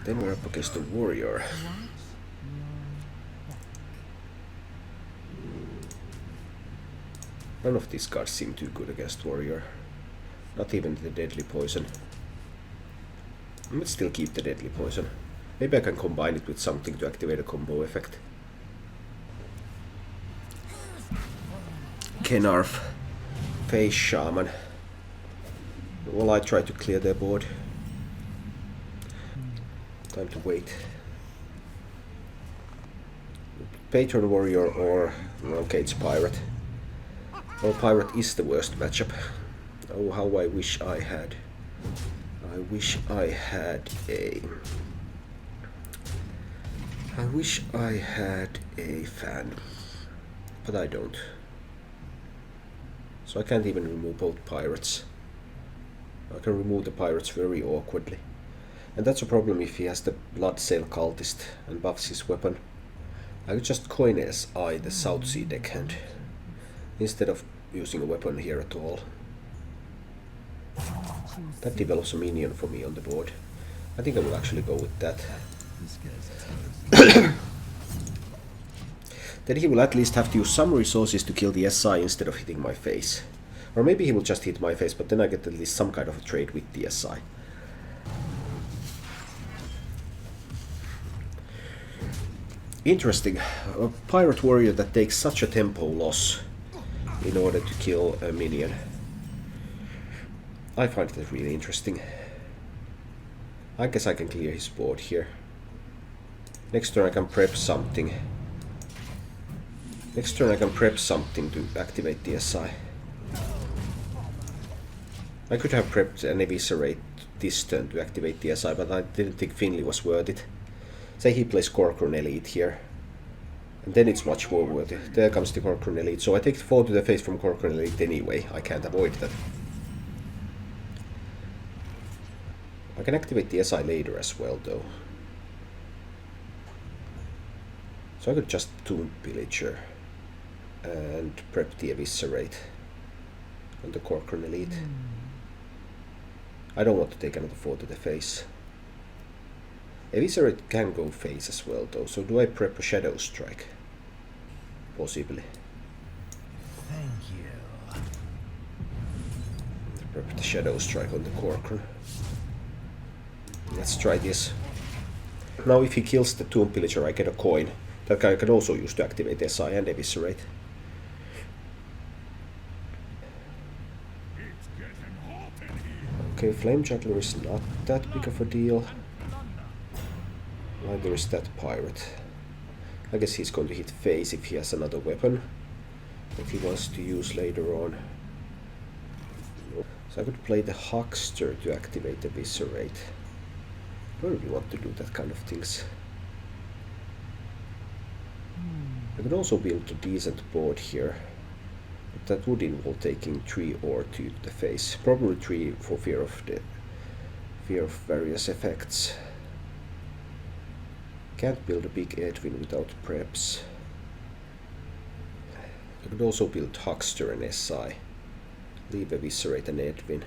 Then we're up against the warrior. None of these cards seem too good against warrior. Not even the deadly poison. Let's still keep the deadly poison. Maybe I can combine it with something to activate a combo effect. Kenarf. Face Shaman. Well, I try to clear their board. Time to wait. Patron Warrior or... okay, it's Pirate. Well, Pirate is the worst matchup. Oh, how I wish I had... I wish I had a fan. But I don't. So I can't even remove both pirates. I can remove the pirates very awkwardly. And that's a problem if he has the Bloodsail Cultist and buffs his weapon. I could just coin SI the South Sea deckhand instead of using a weapon here at all. That develops a minion for me on the board. I think I will actually go with that. Then he will at least have to use some resources to kill the SI instead of hitting my face. Or maybe he will just hit my face, but then I get at least some kind of a trade with the SI. Interesting. A pirate warrior that takes such a tempo loss in order to kill a minion. I find that really interesting. I guess I can clear his board here. Next turn I can prep something. Next turn I can prep something to activate the SI. I could have prepped an Eviscerate this turn to activate the SI, but I didn't think Finley was worth it. Say he plays Corcoran Elite here. And then it's much more worth it. There comes the Corcoran Elite. So I take the 4 to the face from Corcoran Elite anyway. I can't avoid that. I can activate the SI later as well though. So I could just Tomb Pillager and prep the Eviscerate on the Corcoran Elite. I don't want to take another 4 to the face. Eviscerate can go face as well though, so do I prep a Shadow Strike? Possibly. Thank you. Prep the Shadow Strike on the Corcoran. Let's try this. Now if he kills the Tomb Pillager I get a coin. That guy I can also use to activate SI and Eviscerate. Okay, Flame Juggler is not that big of a deal. Neither is that Pirate. I guess he's going to hit face if he has another weapon that he wants to use later on. So I could play the Huckster to activate the Eviscerate. I don't really want to do that kind of things. I could also build a decent board here, but that would involve taking 3 or 2 to the face. Probably 3 for fear of various effects. Can't build a big Edwin without preps. I could also build Huckster and SI. Leave Eviscerate and Edwin.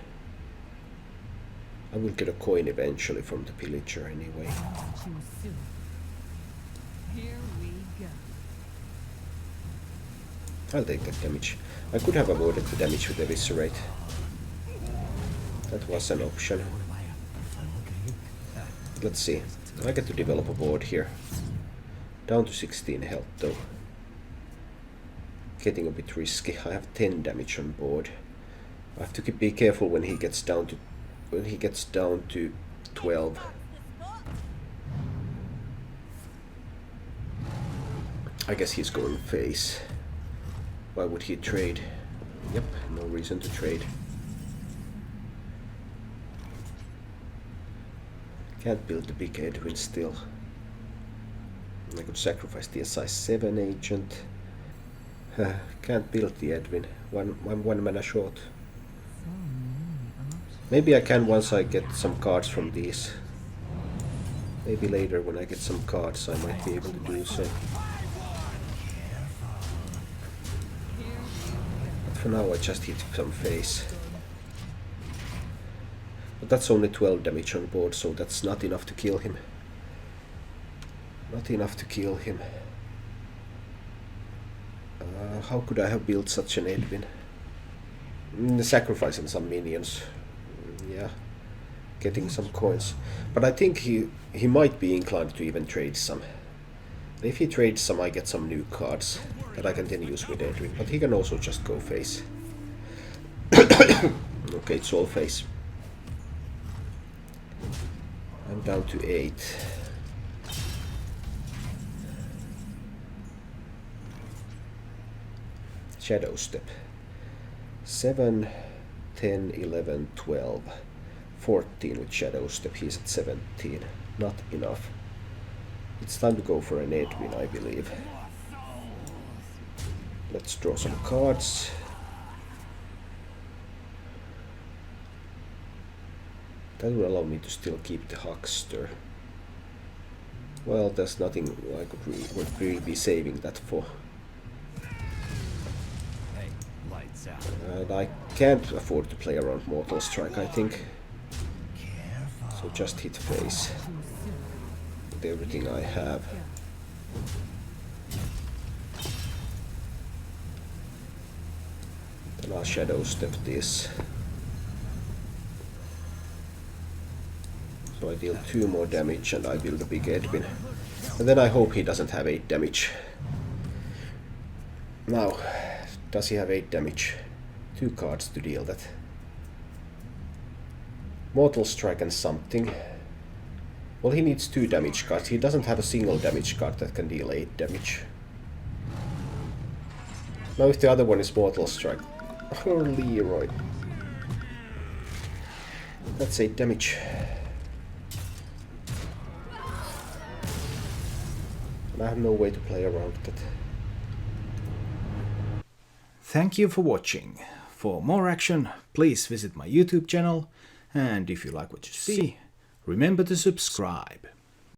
I will get a coin eventually from the Pillager anyway. Here we go. I'll take that damage. I could have avoided the damage with Eviscerate. That was an option. Let's see. I get to develop a board here. Down to 16 health though. Getting a bit risky. I have 10 damage on board. I have to be careful when he gets down to 12. I guess he's going face. Why would he trade? Yep, no reason to trade. Can't build the big Edwin still. I could sacrifice the S27 agent. Can't build the Edwin. One mana short. Maybe I can once I get some cards from these. Maybe later when I get some cards I might be able to do so. But for now I just hit some face. But that's only 12 damage on board, so that's not enough to kill him. Not enough to kill him. How could I have built such an Edwin? Sacrificing some minions. Yeah, getting some coins. But I think he might be inclined to even trade some. If he trades some, I get some new cards that I can then use with Edwin. But he can also just go face. Okay, it's all face. I'm down to 8. Shadow Step. 7, 10, 11, 12, 14 with Shadow Step. He's at 17. Not enough. It's time to go for an Edwin, I believe. Let's draw some cards. That will allow me to still keep the Huckster. Well, there's nothing I would really be saving that for. And I can't afford to play around Mortal Strike, I think. So just hit face with everything I have. Then I'll Shadow Step this. So I deal 2 more damage and I build a big Edwin. And then I hope he doesn't have 8 damage. Now, does he have 8 damage? 2 cards to deal that. Mortal Strike and something. Well, he needs 2 damage cards. He doesn't have a single damage card that can deal 8 damage. Now if the other one is Mortal Strike. Oh, Leroy. That's 8 damage. And I have no way to play around that. Thank you for watching. For more action, please visit my YouTube channel, and if you like what you see, remember to subscribe.